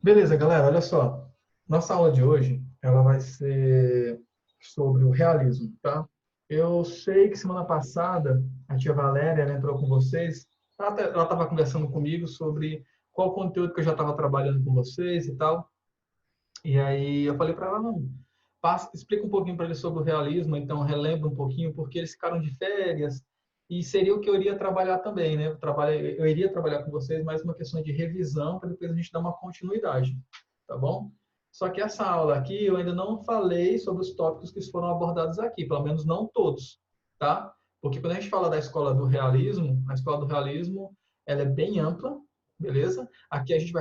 Beleza, galera, olha só. Nossa aula de hoje, ela vai ser sobre o realismo, tá? Eu sei que semana passada a tia Valéria, ela entrou com vocês, ela estava conversando comigo sobre qual conteúdo que eu já estava trabalhando com vocês e tal. E aí eu falei para ela, não, explica um pouquinho para eles sobre o realismo, então relembra um pouquinho, porque eles ficaram de férias e seria o que eu iria trabalhar também, né? Eu iria trabalhar com vocês, mais uma questão de revisão para depois a gente dar uma continuidade, tá bom? Só que essa aula aqui eu ainda não falei sobre os tópicos que foram abordados aqui, pelo menos não todos, tá? Porque quando a gente fala da escola do realismo, a escola do realismo ela é bem ampla, beleza? Aqui a gente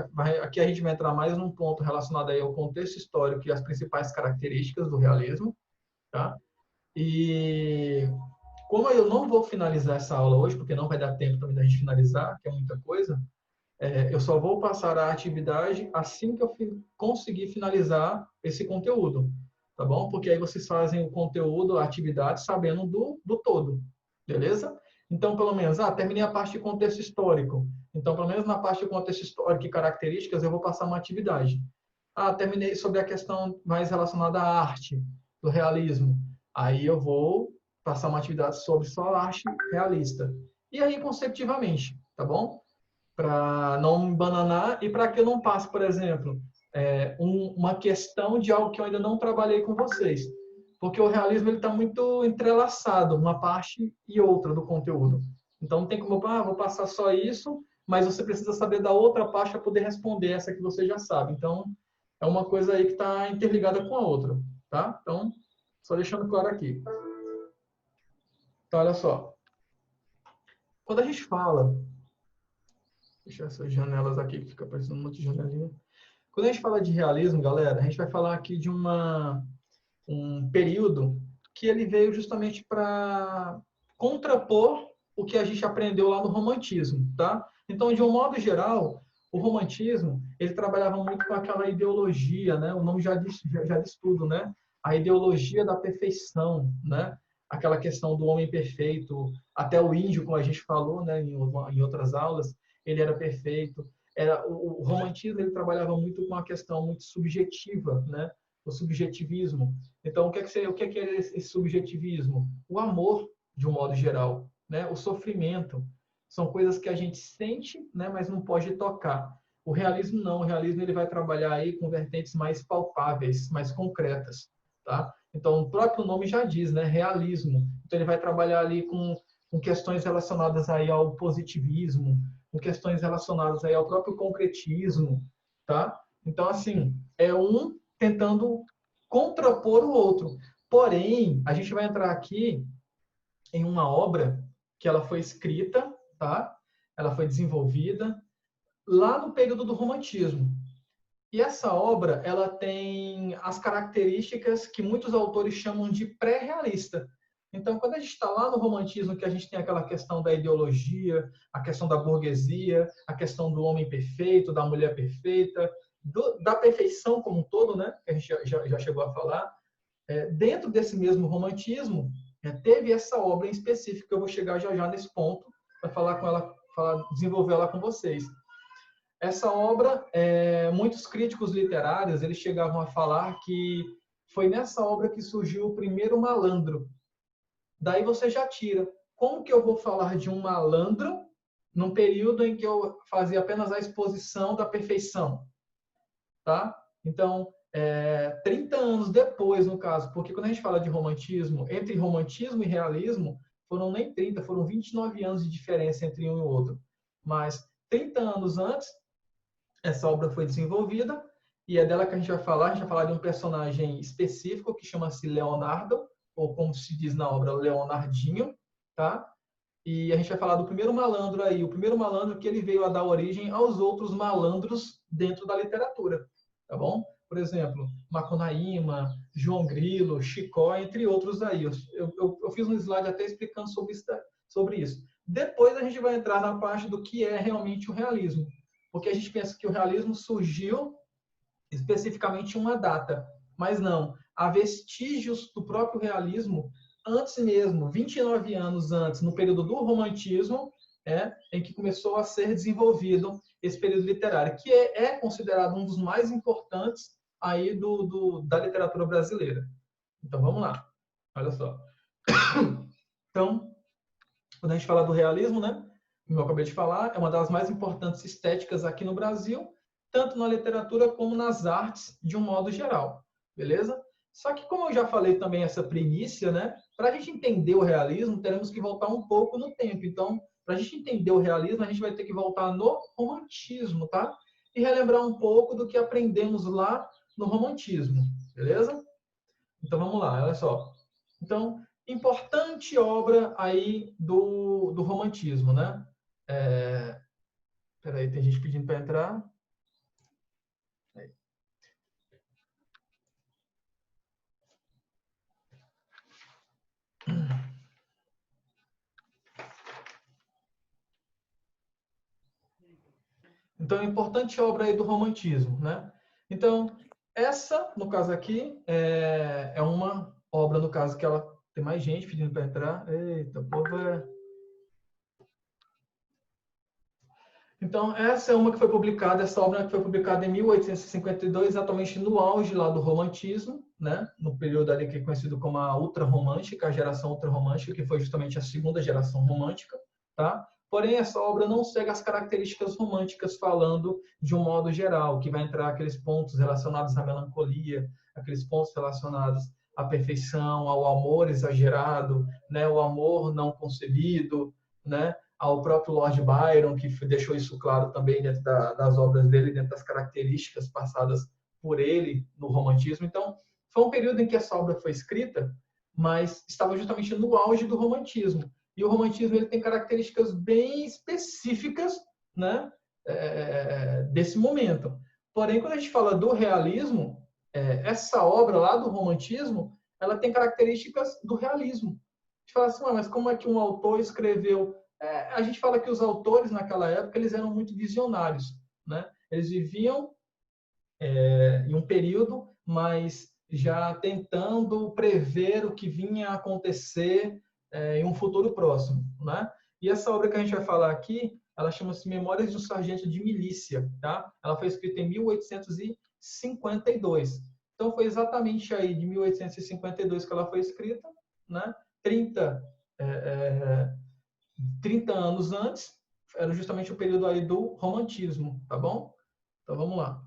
vai entrar mais num ponto relacionado aí ao contexto histórico e as principais características do realismo, tá? E como eu não vou finalizar essa aula hoje, porque não vai dar tempo também da gente finalizar, que é muita coisa, eu só vou passar a atividade assim que eu conseguir finalizar esse conteúdo, tá bom? Porque aí vocês fazem o conteúdo, a atividade, sabendo do todo, beleza? Então, pelo menos, terminei a parte de contexto histórico. Então, pelo menos na parte de contexto histórico e características, eu vou passar uma atividade. Terminei sobre a questão mais relacionada à arte, do realismo. Aí eu vou passar uma atividade sobre só a arte realista. E aí, consecutivamente, tá bom? Para não me bananar e para que eu não passe, por exemplo, uma questão de algo que eu ainda não trabalhei com vocês. Porque o realismo está muito entrelaçado, uma parte e outra do conteúdo. Então, não tem como, vou passar só isso, mas você precisa saber da outra parte para poder responder essa que você já sabe. Então, é uma coisa aí que está interligada com a outra, tá? Então, só deixando claro aqui. Então, olha só. Quando a gente fala, deixa essas janelas aqui que fica parecendo um monte de janelinha. Quando a gente fala de realismo, galera, a gente vai falar aqui de um período que ele veio justamente para contrapor o que a gente aprendeu lá no romantismo, tá? Então, de um modo geral, o romantismo, ele trabalhava muito com aquela ideologia, né? O nome já diz tudo, né? A ideologia da perfeição, né? Aquela questão do homem perfeito, até o índio, como a gente falou, né, em outras aulas, ele era perfeito. O romantismo ele trabalhava muito com a questão muito subjetiva, né? O subjetivismo. Então, o que é esse subjetivismo? O amor, de um modo geral, né? O sofrimento. São coisas que a gente sente, né, mas não pode tocar. O realismo não. O realismo ele vai trabalhar aí com vertentes mais palpáveis, mais concretas, tá? Então, o próprio nome já diz, né? Realismo. Então, ele vai trabalhar ali com questões relacionadas aí ao positivismo, com questões relacionadas aí ao próprio concretismo, tá? Então, assim, é um tentando contrapor o outro. Porém, a gente vai entrar aqui em uma obra que ela foi escrita, tá? Ela foi desenvolvida lá no período do romantismo. E essa obra, ela tem as características que muitos autores chamam de pré-realista. Então, quando a gente está lá no romantismo, que a gente tem aquela questão da ideologia, a questão da burguesia, a questão do homem perfeito, da mulher perfeita, da perfeição como um todo, né? Que a gente já chegou a falar. Dentro desse mesmo romantismo, teve essa obra em específico, que eu vou chegar já nesse ponto, para falar com ela, desenvolver ela com vocês. Essa obra, muitos críticos literários eles chegavam a falar que foi nessa obra que surgiu o primeiro malandro. Daí você já tira. Como que eu vou falar de um malandro num período em que eu fazia apenas a exposição da perfeição? Tá? Então, 30 anos depois, no caso, porque quando a gente fala de romantismo, entre romantismo e realismo, foram nem 30, foram 29 anos de diferença entre um e o outro. Mas 30 anos antes, essa obra foi desenvolvida e é dela que a gente vai falar. A gente vai falar de um personagem específico que chama-se Leonardo, ou como se diz na obra, Leonardinho, tá? E a gente vai falar do primeiro malandro aí, o primeiro malandro que ele veio a dar origem aos outros malandros dentro da literatura, tá bom? Por exemplo, Macunaíma, João Grilo, Chicó, entre outros aí. Eu fiz um slide até explicando sobre isso. Depois a gente vai entrar na parte do que é realmente o realismo, porque a gente pensa que o realismo surgiu especificamente em uma data, mas não. Há vestígios do próprio realismo antes mesmo, 29 anos antes, no período do romantismo, em que começou a ser desenvolvido esse período literário, que é considerado um dos mais importantes aí da literatura brasileira. Então, vamos lá. Olha só. Então, quando a gente fala do realismo, né, como eu acabei de falar, é uma das mais importantes estéticas aqui no Brasil, tanto na literatura como nas artes, de um modo geral. Beleza? Só que, como eu já falei também essa primícia, né, para a gente entender o realismo, teremos que voltar um pouco no tempo. Então, para a gente entender o realismo, a gente vai ter que voltar no romantismo, tá? E relembrar um pouco do que aprendemos lá no romantismo. Beleza? Então, vamos lá, olha só. Então, importante obra aí do romantismo, né? Peraí, tem gente pedindo para entrar. Então, importante obra aí do romantismo, né? Então, essa, no caso aqui, é uma obra, no caso, que ela tem mais gente pedindo para entrar. Eita, povo é... Então, essa é uma que foi publicada, essa obra que foi publicada em 1852, exatamente no auge lá do romantismo, né? No período ali que é conhecido como a ultrarromântica, a geração ultrarromântica, que foi justamente a segunda geração romântica, tá? Porém, essa obra não segue as características românticas falando de um modo geral, que vai entrar aqueles pontos relacionados à melancolia, aqueles pontos relacionados à perfeição, ao amor exagerado, né? O amor não concebido, né? Ao próprio Lord Byron, que deixou isso claro também dentro das obras dele, dentro das características passadas por ele no romantismo. Então, foi um período em que essa obra foi escrita, mas estava justamente no auge do romantismo. E o romantismo ele tem características bem específicas, né, desse momento. Porém, quando a gente fala do realismo, essa obra lá do romantismo, ela tem características do realismo. A gente fala assim, mas como é que um autor escreveu? A gente fala que os autores naquela época eles eram muito visionários, né? Eles viviam em um período, mas já tentando prever o que vinha a acontecer em um futuro próximo, né? E essa obra que a gente vai falar aqui, ela chama-se Memórias de um Sargento de Milícia, tá? Ela foi escrita em 1852. Então foi exatamente aí de 1852 que ela foi escrita, né? 30 anos antes, era justamente o período aí do romantismo, tá bom? Então vamos lá.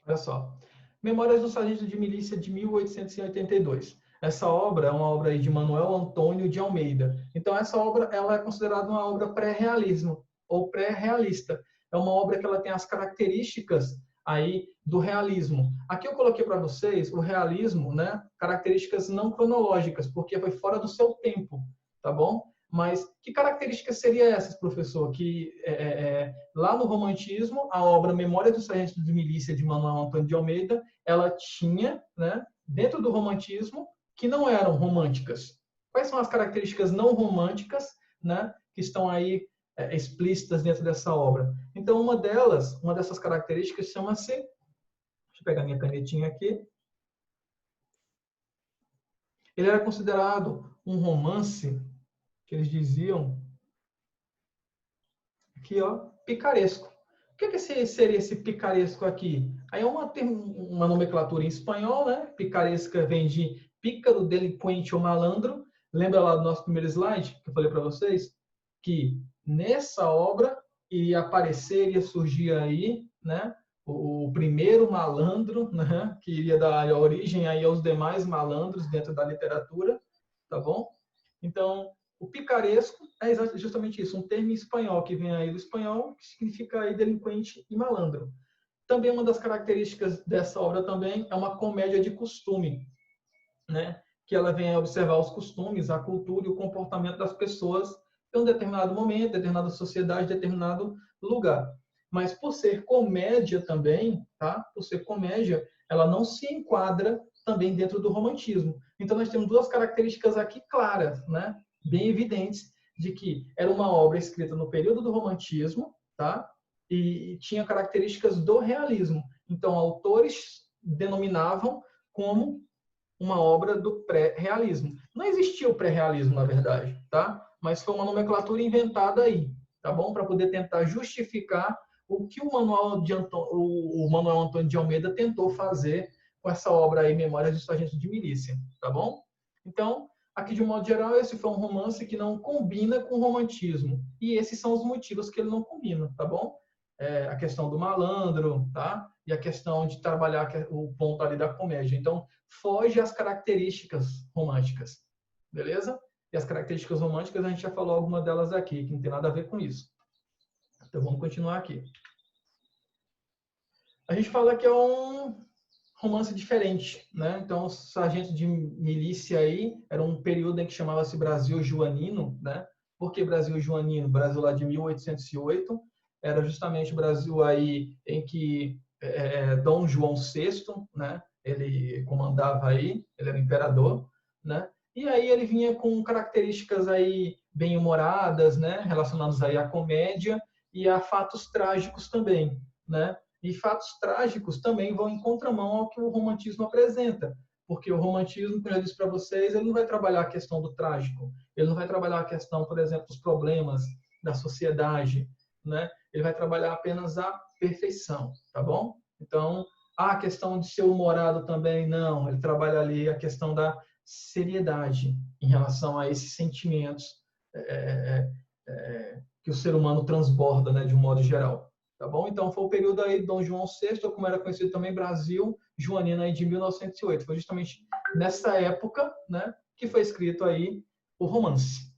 Olha só. Memórias do Sargento de Milícia de 1882. Essa obra é uma obra aí de Manuel Antônio de Almeida. Então essa obra ela é considerada uma obra pré-realismo ou pré-realista. É uma obra que ela tem as características aí do realismo. Aqui eu coloquei para vocês o realismo, né? Características não cronológicas, porque foi fora do seu tempo, tá bom? Mas que características seriam essas, professor? Que lá no romantismo, a obra Memória do Sargento de Milícia de Manuel Antônio de Almeida, ela tinha, né, dentro do romantismo, que não eram românticas. Quais são as características não românticas, né, que estão aí explícitas dentro dessa obra? Então, uma dessas características chama-se, deixa eu pegar minha canetinha aqui, ele era considerado um romance que eles diziam aqui, ó, picaresco. O que seria esse picaresco aqui? Aí é uma nomenclatura em espanhol, né? Picaresca vem de pícaro, delinquente ou malandro. Lembra lá do nosso primeiro slide que eu falei para vocês? Que nessa obra iria aparecer, iria surgir aí, né? O primeiro malandro, né? Que iria dar origem aí aos demais malandros dentro da literatura, tá bom? Então, o picaresco é justamente isso, um termo em espanhol que vem aí do espanhol, que significa aí delinquente e malandro. Também uma das características dessa obra também é uma comédia de costume, né? Que ela vem a observar os costumes, a cultura e o comportamento das pessoas em um determinado momento, determinada sociedade, determinado lugar. Mas por ser comédia também, tá? Por ser comédia, ela não se enquadra também dentro do romantismo. Então nós temos duas características aqui claras, né? Bem evidentes de que era uma obra escrita no período do romantismo, tá? E tinha características do realismo. Então autores denominavam como uma obra do pré-realismo. Não existia o pré-realismo, na verdade, tá? Mas foi uma nomenclatura inventada aí, tá bom? Para poder tentar justificar o que o Manuel Antônio de Almeida tentou fazer com essa obra aí, Memórias de Sargento de Milícia, tá bom? Então, aqui de um modo geral, esse foi um romance que não combina com o romantismo. E esses são os motivos que ele não combina, tá bom? A questão do malandro, tá? E a questão de trabalhar o ponto ali da comédia. Então, foge às características românticas, beleza? E as características românticas, a gente já falou alguma delas aqui, que não tem nada a ver com isso. Então, vamos continuar aqui. A gente fala que é um romance diferente, né? Então, o Sargento de Milícia aí era um período em que chamava-se Brasil Joanino, né? Por que Brasil Joanino? Brasil lá de 1808, era justamente o Brasil aí em que Dom João VI, né? Ele comandava aí, ele era imperador, né? E aí ele vinha com características aí bem-humoradas, né? Relacionadas aí à comédia e a fatos trágicos também, né? E fatos trágicos também vão em contramão ao que o romantismo apresenta. Porque o romantismo, como eu já disse para vocês, ele não vai trabalhar a questão do trágico. Ele não vai trabalhar a questão, por exemplo, dos problemas da sociedade, né? Ele vai trabalhar apenas a perfeição, tá bom? Então, a questão de ser humorado também, não. Ele trabalha ali a questão da seriedade em relação a esses sentimentos que o ser humano transborda, né, de um modo geral. Tá bom? Então, foi o período aí de Dom João VI, ou como era conhecido também, Brasil Joanino, aí de 1908. Foi justamente nessa época, né, que foi escrito aí o romance.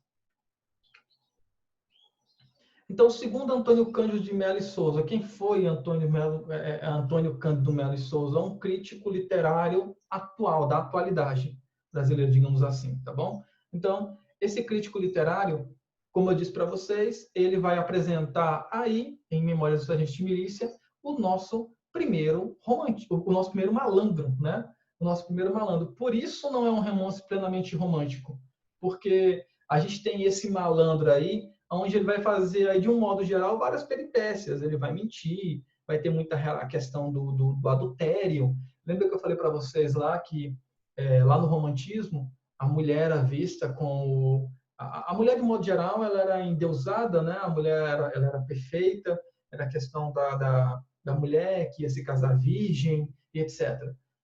Então, segundo Antônio Cândido de Melo e Souza, quem foi Antônio Cândido Melo e Souza? Um crítico literário atual, da atualidade brasileira, digamos assim, tá bom? Então, esse crítico literário, como eu disse para vocês, ele vai apresentar aí, em Memórias do Sargento de Milícia, o nosso primeiro romântico, o nosso primeiro malandro, né? O nosso primeiro malandro. Por isso não é um romance plenamente romântico, porque a gente tem esse malandro aí, onde ele vai fazer, aí, de um modo geral, várias peripécias. Ele vai mentir, vai ter muita a questão do adultério. Lembra que eu falei para vocês lá que, lá no romantismo, a mulher era vista como... A mulher, de modo geral, ela era endeusada, né? A mulher ela era perfeita, era a questão da mulher que ia se casar virgem, e etc.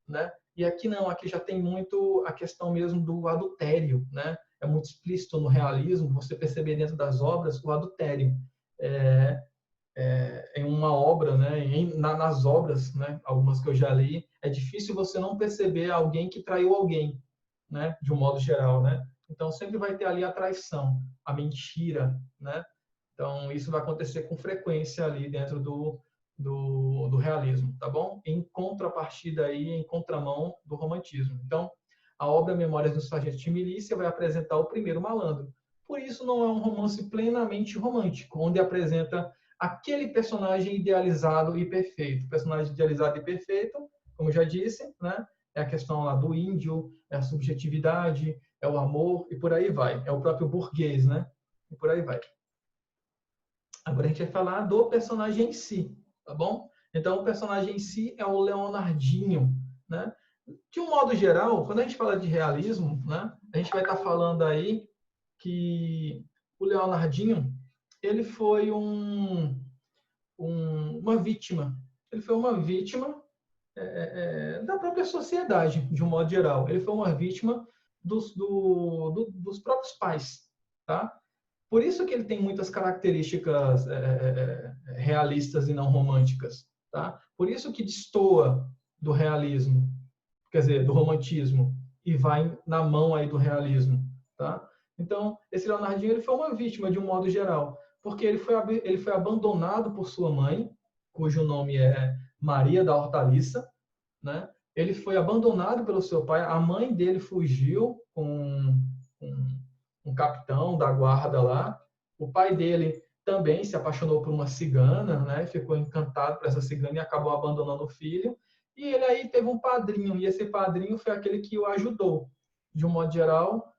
Né? E aqui não, aqui já tem muito a questão mesmo do adultério, né? É muito explícito no realismo, você perceber dentro das obras o adultério. Em uma obra, né, nas obras, né, algumas que eu já li, é difícil você não perceber alguém que traiu alguém, né, de um modo geral, né? Então sempre vai ter ali a traição, a mentira, né? Então isso vai acontecer com frequência ali dentro do realismo, tá bom? Em contrapartida aí, em contramão do romantismo. Então, a obra Memórias do Sargento de Milícia vai apresentar o primeiro malandro. Por isso não é um romance plenamente romântico, onde apresenta aquele personagem idealizado e perfeito. O personagem idealizado e perfeito, como eu já disse, né? É a questão lá do índio, é a subjetividade, é o amor e por aí vai. É o próprio burguês, né? E por aí vai. Agora a gente vai falar do personagem em si, tá bom? Então, o personagem em si é o Leonardinho, né? De um modo geral, quando a gente fala de realismo, né? A gente vai estar falando aí que o Leonardinho, ele foi uma vítima. Ele foi uma vítima da própria sociedade, de um modo geral. Ele foi uma vítima dos próprios pais, tá? Por isso que ele tem muitas características realistas e não românticas, tá? Por isso que destoa do realismo, quer dizer, do romantismo, e vai na mão aí do realismo, tá? Então, esse Leonardinho, ele foi uma vítima de um modo geral, porque ele foi abandonado por sua mãe, cujo nome é Maria da Hortaliça, né? Ele foi abandonado pelo seu pai, a mãe dele fugiu com um capitão da guarda lá. O pai dele também se apaixonou por uma cigana, né? Ficou encantado por essa cigana e acabou abandonando o filho. E ele aí teve um padrinho, e esse padrinho foi aquele que o ajudou. De um modo geral,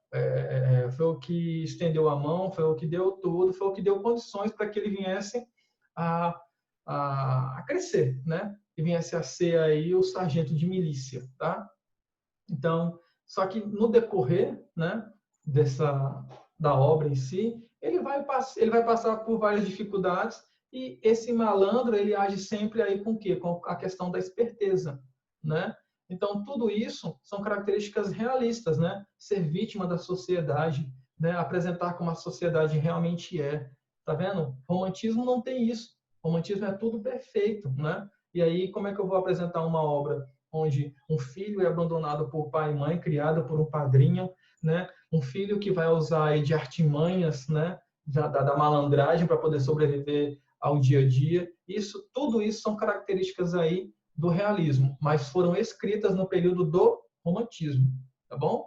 foi o que estendeu a mão, foi o que deu tudo, foi o que deu condições para que ele viesse a, a crescer, né? E viesse a ser aí o sargento de milícia, tá? Então, Só que no decorrer, né, da obra em si, ele vai passar por várias dificuldades e esse malandro, ele age sempre aí com o quê? Com a questão da esperteza, né? Então, tudo isso são características realistas, né? Ser vítima da sociedade, né? Apresentar como a sociedade realmente é. Tá vendo? Romantismo não tem isso. Romantismo é tudo perfeito, né? E aí, como é que eu vou apresentar uma obra onde um filho é abandonado por pai e mãe, criado por um padrinho, né? Um filho que vai usar aí de artimanhas, né? Da malandragem para poder sobreviver ao dia a dia. Tudo isso são características aí do realismo, mas foram escritas no período do romantismo, tá bom?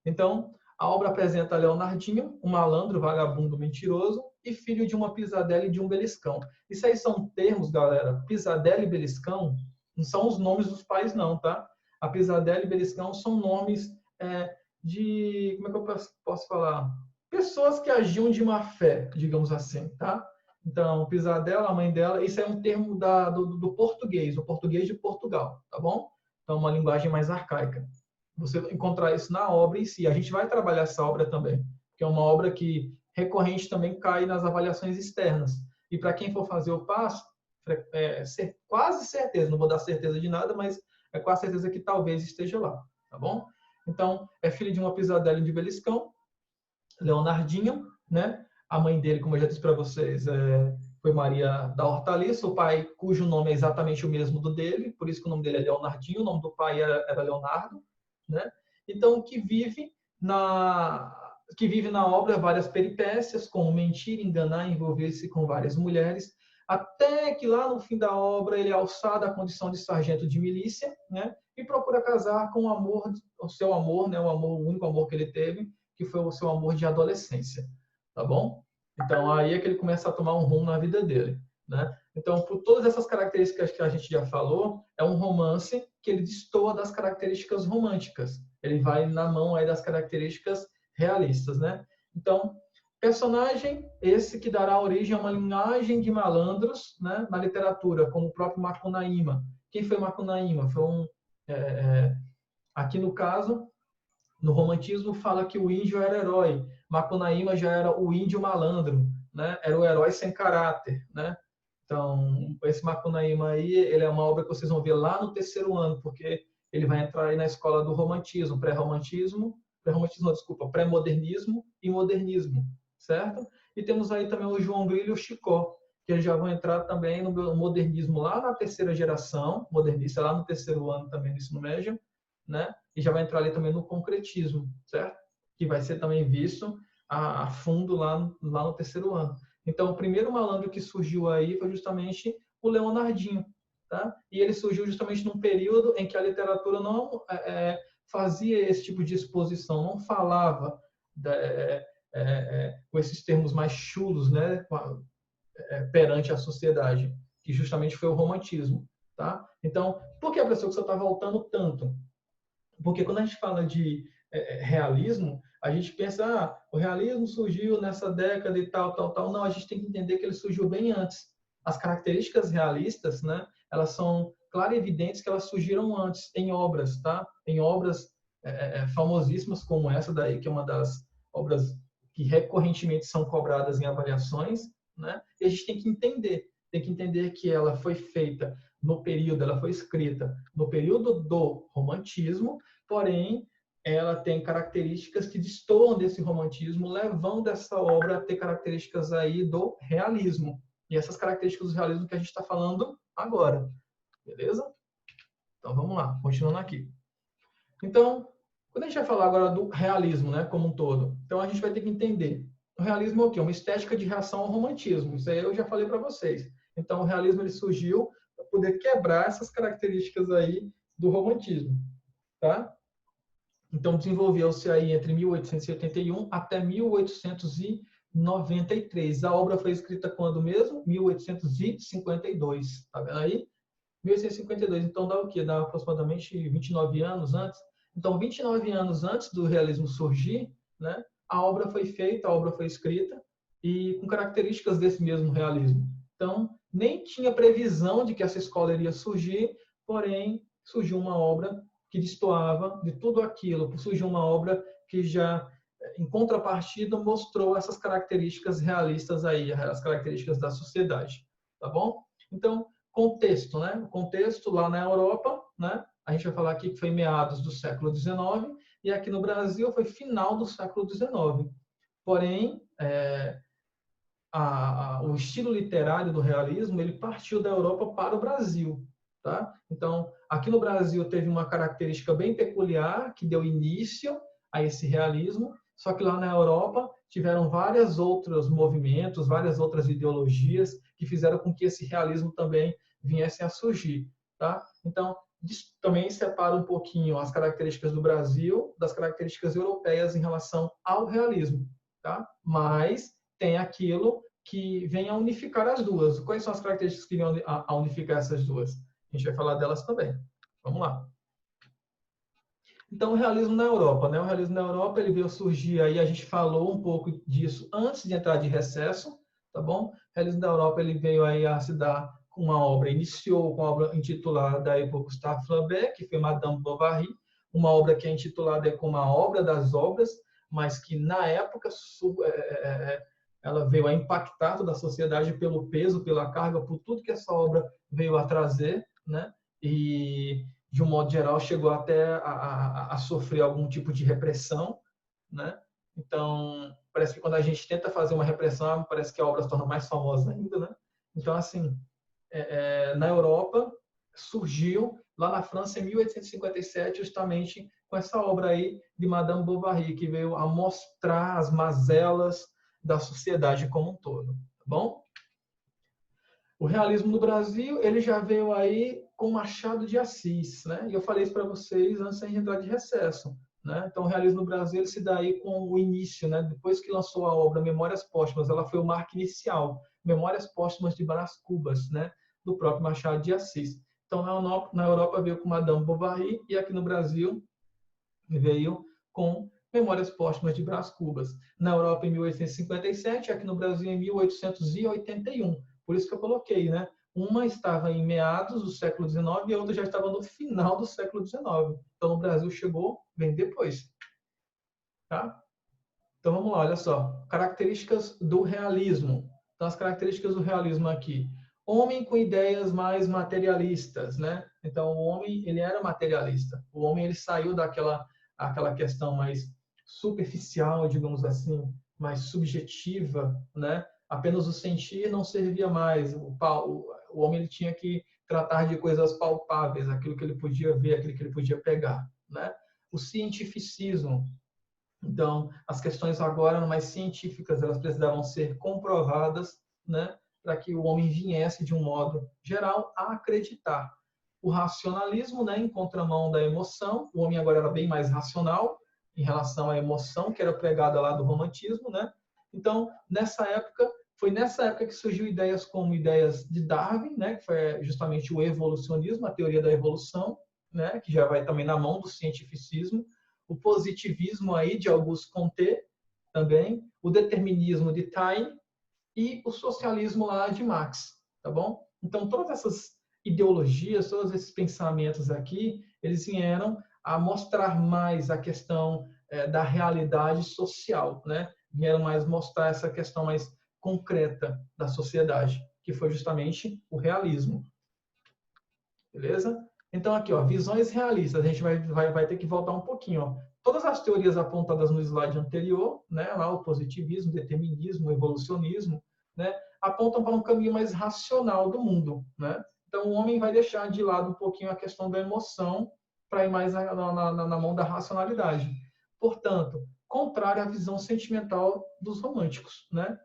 Então, a obra apresenta Leonardinho, um malandro, vagabundo, mentiroso e filho de uma pisadela e de um beliscão. Isso aí são termos, galera. Pisadela e beliscão não são os nomes dos pais, não, tá? A pisadela e beliscão são nomes de, como é que eu posso falar? Pessoas que agiam de má fé, digamos assim, tá? Então, pisadela, a mãe dela, isso é um termo do português, o português de Portugal, tá bom? Então, uma linguagem mais arcaica. Você vai encontrar isso na obra em si. A gente vai trabalhar essa obra também, que é uma obra que recorrente também cai nas avaliações externas. E para quem for fazer o passo, quase certeza, não vou dar certeza de nada, mas é quase certeza que talvez esteja lá, tá bom? Então, é filho de uma pisadela e de beliscão, Leonardinho, né? A mãe dele, como eu já disse para vocês, foi Maria da Hortaliça, o pai cujo nome é exatamente o mesmo do dele, por isso que o nome dele é Leonardinho, o nome do pai era Leonardo, né? Então, que vive na obra várias peripécias, como mentir, enganar, envolver-se com várias mulheres, até que lá no fim da obra ele é alçado à condição de sargento de milícia, né? E procura casar com o seu amor, né? O único amor que ele teve, que foi o seu amor de adolescência, tá bom? Então, aí é que ele começa a tomar um rumo na vida dele, né? Então, por todas essas características que a gente já falou, é um romance que ele destoa das características românticas. Ele vai na mão aí das características realistas, né? Então, personagem esse que dará origem a uma linhagem de malandros, né, na literatura, como o próprio Macunaíma. Quem foi Macunaíma? Foi aqui no caso, no romantismo fala que o índio era herói, Macunaíma já era o índio malandro, né? Era o herói sem caráter, né? Então, esse Macunaíma aí, ele é uma obra que vocês vão ver lá no terceiro ano, porque ele vai entrar aí na escola do romantismo, pré-modernismo e modernismo, certo? E temos aí também o João Grilo e o Chicó, que eles já vão entrar também no modernismo lá na terceira geração, modernista lá no terceiro ano também do ensino médio, né? E já vai entrar ali também no concretismo, certo? Que vai ser também visto a fundo lá no terceiro ano. Então, o primeiro malandro que surgiu aí foi justamente o Leonardinho, tá? E ele surgiu justamente num período em que a literatura não fazia esse tipo de exposição, não falava com esses termos mais chulos, né? Perante a sociedade, que justamente foi o romantismo, tá? Então, por que a pessoa que você está voltando tanto? Porque quando a gente fala de realismo, a gente pensa, o realismo surgiu nessa década e tal, tal, tal. Não, a gente tem que entender que ele surgiu bem antes. As características realistas, né, elas são claras e evidentes que elas surgiram antes, em obras, tá? Em obras famosíssimas como essa daí, que é uma das obras que recorrentemente são cobradas em avaliações, né? E a gente tem que entender que ela foi feita ela foi escrita no período do romantismo, porém, ela tem características que destoam desse romantismo, levando essa obra a ter características aí do realismo. E essas características do realismo que a gente está falando agora. Beleza? Então, vamos lá, continuando aqui. Então, quando a gente vai falar agora do realismo, né, como um todo, então a gente vai ter que entender. O realismo é o quê? Uma estética de reação ao romantismo. Isso aí eu já falei para vocês. Então, o realismo ele surgiu para poder quebrar essas características aí do romantismo, tá? Então, desenvolveu-se aí entre 1881 até 1893. A obra foi escrita quando mesmo? 1852. Tá vendo aí? 1852. Então, dá o quê? Dá aproximadamente 29 anos antes. Então, 29 anos antes do realismo surgir, né, a obra foi feita, a obra foi escrita, e com características desse mesmo realismo. Então, nem tinha previsão de que essa escola iria surgir, porém, surgiu uma obra que destoava de tudo aquilo. Surgiu uma obra que já, em contrapartida, mostrou essas características realistas aí, as características da sociedade, tá bom? Então, contexto, né? O contexto lá na Europa, né? A gente vai falar aqui que foi meados do século XIX e aqui no Brasil foi final do século XIX. Porém, o estilo literário do realismo ele partiu da Europa para o Brasil, tá? Então, aqui no Brasil teve uma característica bem peculiar que deu início a esse realismo, só que lá na Europa tiveram vários outros movimentos, várias outras ideologias que fizeram com que esse realismo também viesse a surgir, tá? Então, também separa um pouquinho as características do Brasil das características europeias em relação ao realismo, tá? Mas tem aquilo que vem a unificar as duas. Quais são as características que vêm a unificar essas duas? A gente vai falar delas também. Vamos lá. Então, o realismo na Europa, né? O realismo na Europa ele veio surgir aí, a gente falou um pouco disso antes de entrar de recesso, tá bom? O realismo da Europa ele veio aí a se dar com uma obra, iniciou com uma obra intitulada aí por Gustave Flaubert, que foi Madame Bovary, uma obra que é intitulada como a obra das obras, mas que na época ela veio a impactar toda a sociedade pelo peso, pela carga, por tudo que essa obra veio a trazer, né? E de um modo geral, chegou até a sofrer algum tipo de repressão, né? Então, parece que quando a gente tenta fazer uma repressão, parece que a obra se torna mais famosa ainda, né? Então, assim, na Europa, surgiu lá na França em 1857, justamente com essa obra aí de Madame Bovary, que veio a mostrar as mazelas da sociedade como um todo, tá bom? O realismo no Brasil, ele já veio aí com Machado de Assis, né? E eu falei isso para vocês antes de entrar de recesso, né? Então, o realismo no Brasil ele se dá aí com o início, né? Depois que lançou a obra Memórias Póstumas, ela foi o marco inicial, Memórias Póstumas de Brás Cubas, né? Do próprio Machado de Assis. Então, na Europa veio com Madame Bovary e aqui no Brasil veio com Memórias Póstumas de Brás Cubas. Na Europa em 1857, aqui no Brasil em 1881. Por isso que eu coloquei, né? Uma estava em meados do século XIX e a outra já estava no final do século XIX. Então, o Brasil chegou bem depois. Tá? Então, vamos lá, olha só. Características do realismo. Então, as características do realismo aqui. Homem com ideias mais materialistas, né? Então, o homem, ele era materialista. O homem, ele saiu aquela questão mais superficial, digamos assim, mais subjetiva, né? Apenas o sentir não servia mais. O homem ele tinha que tratar de coisas palpáveis, aquilo que ele podia ver, aquilo que ele podia pegar, né? O cientificismo. Então, as questões agora mais científicas, elas precisavam ser comprovadas, né? Para que o homem viesse, de um modo geral, a acreditar. O racionalismo, né? Em contramão da emoção, o homem agora era bem mais racional em relação à emoção, que era pregada lá do romantismo, né? Então, foi nessa época que surgiu ideias como ideias de Darwin, né? Que foi justamente o evolucionismo, a teoria da evolução, né? Que já vai também na mão do cientificismo. O positivismo aí de Auguste Comte, também, o determinismo de Taine e o socialismo lá de Marx, tá bom? Então, todas essas ideologias, todos esses pensamentos aqui, eles vieram a mostrar mais a questão da realidade social, né? Vieram mais mostrar essa questão mais concreta da sociedade, que foi justamente o realismo. Beleza? Então, aqui, ó, visões realistas. A gente vai ter que voltar um pouquinho. Ó. Todas as teorias apontadas no slide anterior, né, lá o positivismo, o determinismo, o evolucionismo, né, apontam para um caminho mais racional do mundo. Né? Então, o homem vai deixar de lado um pouquinho a questão da emoção para ir mais na mão da racionalidade. Portanto, contrário à visão sentimental dos românticos. Né?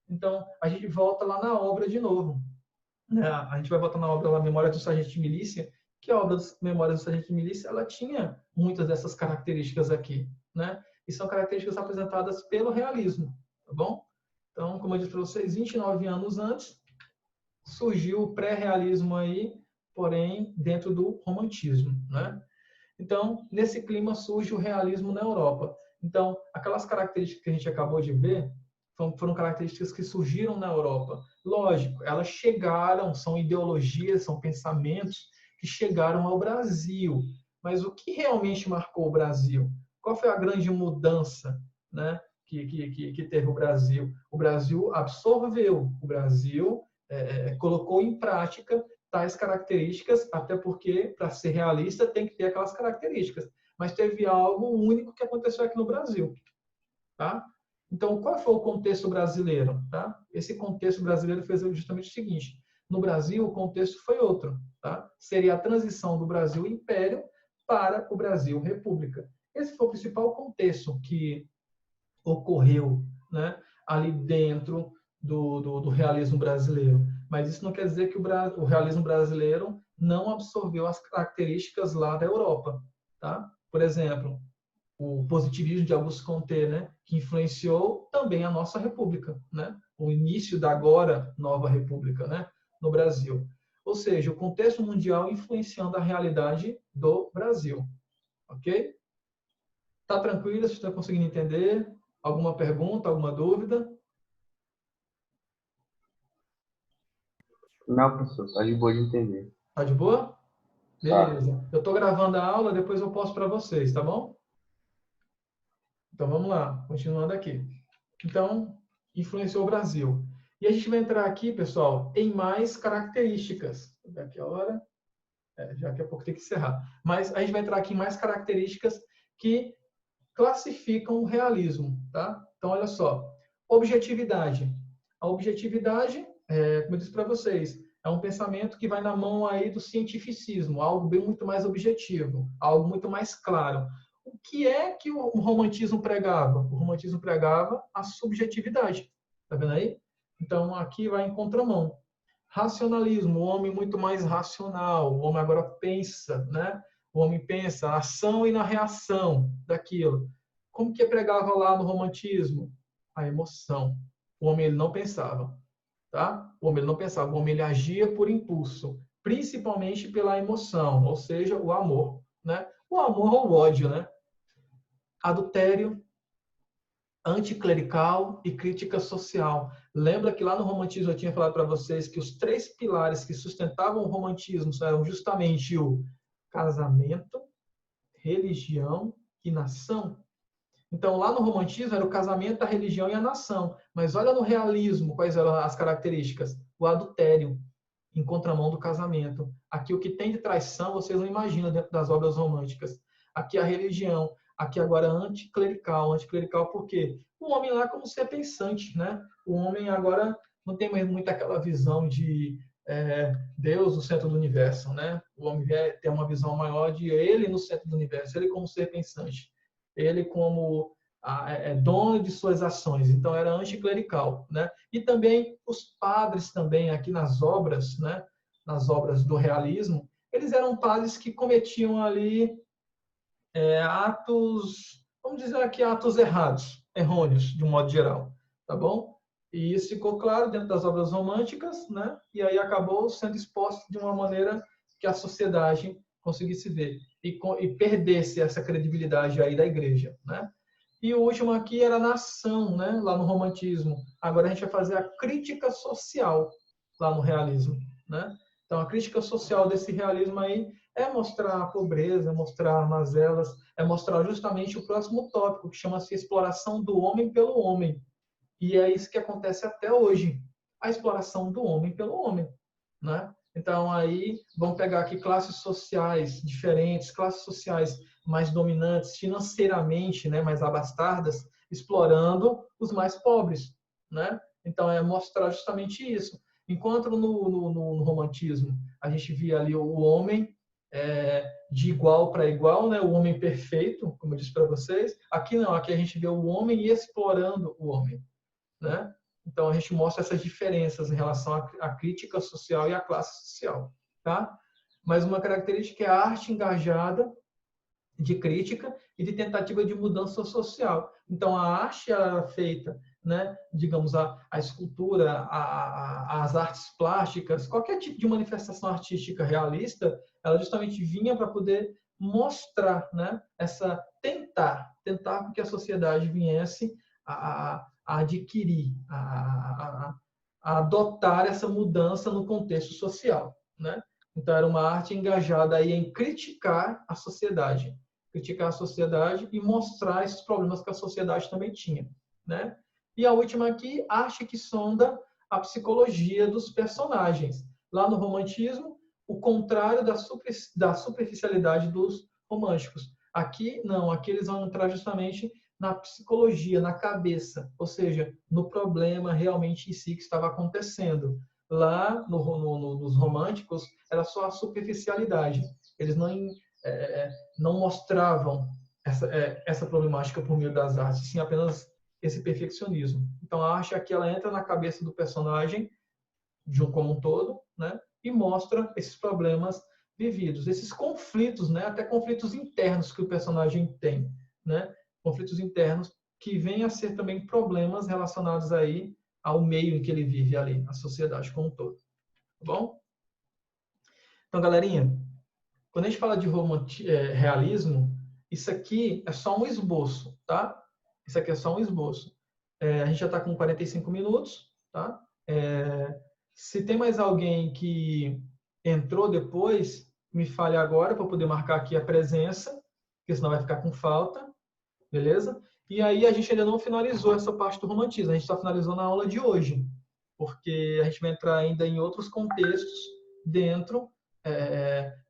Então, a gente volta lá na obra de novo. A gente vai voltar na obra lá, Memórias do Sargento de Milícia, que a obra das Memórias do Sargento de Milícia, ela tinha muitas dessas características aqui, né? E são características apresentadas pelo realismo, tá bom? Então, como eu disse para vocês, 29 anos antes, surgiu o pré-realismo aí, porém, dentro do romantismo, né? Então, nesse clima surge o realismo na Europa. Então, aquelas características que a gente acabou de ver, foram características que surgiram na Europa. Lógico, elas chegaram, são ideologias, são pensamentos que chegaram ao Brasil. mas o que realmente marcou o Brasil? Qual foi a grande mudança, né, que teve o Brasil? O Brasil absorveu, o Brasil colocou em prática tais características, até porque, para ser realista, tem que ter aquelas características. Mas teve algo único que aconteceu aqui no Brasil. Tá? Então, qual foi o contexto brasileiro? Tá? Esse contexto brasileiro fez justamente o seguinte: no Brasil, o contexto foi outro. Tá? Seria a transição do Brasil Império para o Brasil República. Esse foi o principal contexto que ocorreu, né, ali dentro do realismo brasileiro. Mas isso não quer dizer que o realismo brasileiro não absorveu as características lá da Europa. Tá? Por exemplo, o positivismo de Auguste Comte, né, que influenciou também a nossa república, né, o início da agora nova república, né, no Brasil. Ou seja, o contexto mundial influenciando a realidade do Brasil. Ok? Tá tranquilo? Você está conseguindo entender? Alguma pergunta, alguma dúvida? Não, professor, tá de boa de entender. Tá de boa? Tá. Beleza. Eu estou gravando a aula, depois eu posto para vocês, tá bom? Então vamos lá, continuando aqui. Então, influenciou o Brasil. E a gente vai entrar aqui, pessoal, em mais características. Vou ver aqui a hora. Já daqui a pouco tem que encerrar. Mas a gente vai entrar aqui em mais características que classificam o realismo. Tá? Então, olha só. Objetividade. A objetividade, como eu disse para vocês, é um pensamento que vai na mão aí do cientificismo, algo bem muito mais objetivo, algo muito mais claro. O que é que o romantismo pregava? O romantismo pregava a subjetividade. Tá vendo aí? Então, aqui vai em contramão. Racionalismo, o homem muito mais racional, o homem agora pensa, né? O homem pensa a ação e na reação daquilo. Como que pregava lá no romantismo? A emoção. O homem ele não pensava, tá? O homem ele não pensava, o homem ele agia por impulso, principalmente pela emoção, ou seja, o amor, né? O amor ou o ódio, né? Adultério, anticlerical e crítica social. Lembra que lá no romantismo eu tinha falado para vocês que os três pilares que sustentavam o romantismo eram justamente o casamento, religião e nação? Então, lá no romantismo era o casamento, a religião e a nação. Mas olha no realismo, quais eram as características? O adultério, em contramão do casamento. Aqui o que tem de traição, vocês não imaginam dentro das obras românticas. Aqui a religião, aqui agora anticlerical. Anticlerical por quê? O homem lá como ser pensante, né? O homem agora não tem mais muito aquela visão de Deus no centro do universo, né? O homem tem uma visão maior de ele no centro do universo, ele como ser pensante, ele como dono de suas ações. Então era anticlerical, né? E também os padres também aqui nas obras, né? Nas obras do realismo, eles eram padres que cometiam ali atos, vamos dizer aqui, atos errados, errôneos, de um modo geral, tá bom? E isso ficou claro dentro das obras românticas, né? E aí acabou sendo exposto de uma maneira que a sociedade conseguisse ver e perdesse essa credibilidade aí da igreja, né? E o último aqui era a nação, né? Lá no romantismo. Agora a gente vai fazer a crítica social lá no realismo, né? Então a crítica social desse realismo aí é mostrar a pobreza, é mostrar mazelas, é mostrar justamente o próximo tópico, que chama-se exploração do homem pelo homem. E é isso que acontece até hoje, a exploração do homem pelo homem, né? Então aí vamos pegar aqui classes sociais diferentes, classes sociais mais dominantes financeiramente, né, mais abastardas, explorando os mais pobres, né? Então é mostrar justamente isso. Enquanto no romantismo a gente via ali o homem de igual para igual, né? O homem perfeito, como eu disse para vocês. Aqui não, aqui a gente vê o homem explorando o homem, né? Então a gente mostra essas diferenças em relação à crítica social e à classe social, tá? Mas uma característica é a arte engajada de crítica e de tentativa de mudança social. Então a arte era feita, né? Digamos a escultura, as artes plásticas, qualquer tipo de manifestação artística realista, ela justamente vinha para poder mostrar, né? Essa tentar com que a sociedade viesse a adquirir, a adotar essa mudança no contexto social, né? Então, era uma arte engajada aí em criticar a sociedade e mostrar esses problemas que a sociedade também tinha, né? E a última aqui, arte que sonda a psicologia dos personagens. Lá no romantismo, o contrário da superficialidade dos românticos. Aqui, não, aqui eles vão entrar justamente na psicologia, na cabeça, ou seja, no problema realmente em si que estava acontecendo. Lá nos românticos, era só a superficialidade. Eles não mostravam essa problemática por meio das artes, sim apenas esse perfeccionismo. Então, a arte aqui ela entra na cabeça do personagem, de um como um todo, né? E mostra esses problemas vividos, esses conflitos, né? Até conflitos internos que o personagem tem, né? Conflitos internos que vêm a ser também problemas relacionados aí ao meio em que ele vive ali, a sociedade como um todo. Tá bom? Então, galerinha, quando a gente fala de realismo, isso aqui é só um esboço, tá? Isso aqui é só um esboço. A gente já está com 45 minutos, tá? Se tem mais alguém que entrou depois, me fale agora para eu poder marcar aqui a presença, porque senão vai ficar com falta, beleza? E aí a gente ainda não finalizou essa parte do romantismo, a gente só finalizou na aula de hoje, porque a gente vai entrar ainda em outros contextos dentro,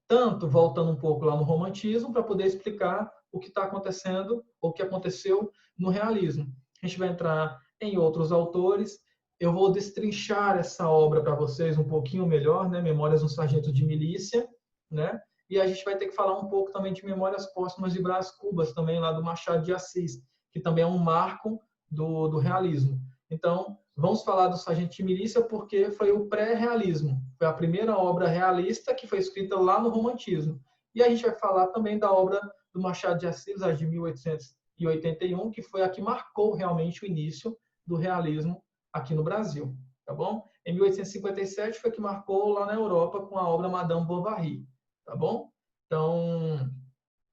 tanto voltando um pouco lá no romantismo, para poder explicar o que está acontecendo, ou o que aconteceu no realismo. A gente vai entrar em outros autores, eu vou destrinchar essa obra para vocês um pouquinho melhor, né? Memórias de um Sargento de Milícia, né? E a gente vai ter que falar um pouco também de Memórias Póstumas de Brás Cubas, também lá do Machado de Assis, que também é um marco do realismo. Então, vamos falar do Sargento de Milícia porque foi o pré-realismo. Foi a primeira obra realista que foi escrita lá no romantismo. E a gente vai falar também da obra do Machado de Assis, a de 1881, que foi a que marcou realmente o início do realismo aqui no Brasil, tá bom? Em 1857 foi que marcou lá na Europa com a obra Madame Bovary, tá bom? Então,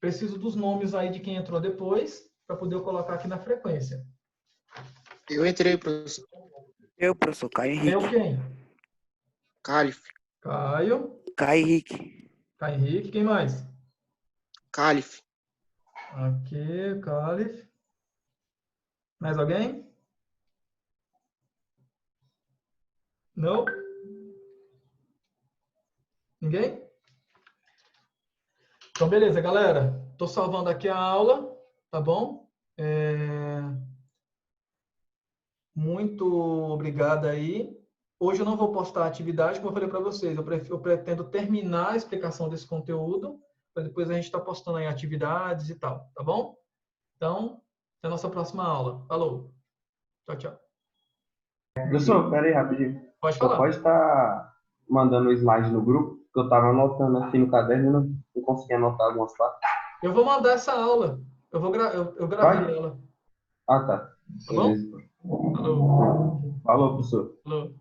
preciso dos nomes aí de quem entrou depois para poder colocar aqui na frequência. Eu entrei, professor. Eu, professor Caio Eu Henrique. quem? Cálife. Caio. Caio Henrique. Caio Henrique. Quem mais? Cálife. Aqui, Calif. Mais alguém? Não? Ninguém? Então, beleza, galera. Estou salvando aqui a aula, tá bom? Muito obrigado aí. Hoje eu não vou postar a atividade, como eu falei para vocês. Eu pretendo terminar a explicação desse conteúdo, para depois a gente estar postando aí atividades e tal, tá bom? Então, até a nossa próxima aula. Falou. Tchau, tchau. Professor, pera aí, rapidinho. Pode Você falar. pode estar mandando o slide no grupo, que eu estava anotando aqui no caderno e não consegui anotar algumas partes. Eu vou mandar essa aula. Eu gravei ela. Ah, tá. Tá bom? Beleza. Falou. Falou, professor. Falou.